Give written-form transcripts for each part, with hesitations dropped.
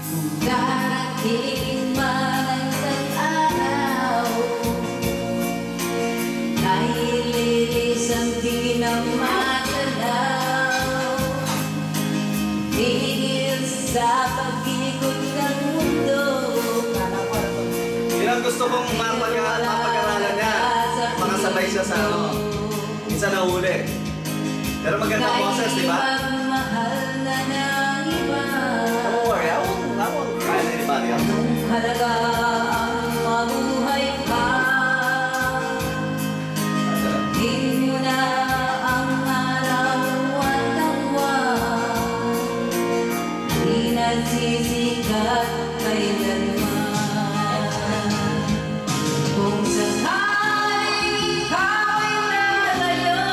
Kung darating man ang isang araw, naililis ang di na matanaw, tigil sa pag-ikot ng mundo. Yun ang gusto kong mapag-aralan niya. Makasabay siya sa minsan nahuli. Pero maganda boses, di ba? Mahal na ng iba. Don't worry, I won't find anybody else. Halaga ang mabuhay pa. Di mo na ang araw at tangwan, di nagsisikat kailanman. Kung sakaling ikaw ay nalayo,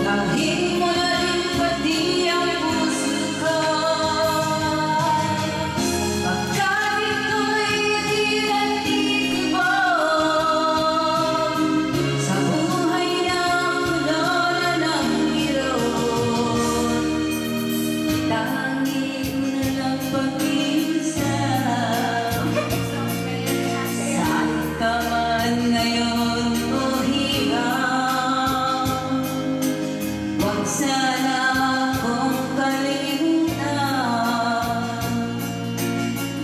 kahit mo na rin pati ang puso ko, pagkat ito'y di nagtitibok sa buhay ng lola ng hirot, tangi mo na lang pag-isa. Saan ka man ngayon o hirap, huwag sana akong kalimutan,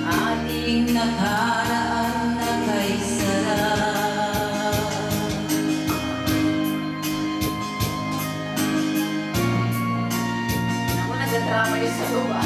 ating nakaraan na kay sarap. Ako nagdadrama yun sa lupa.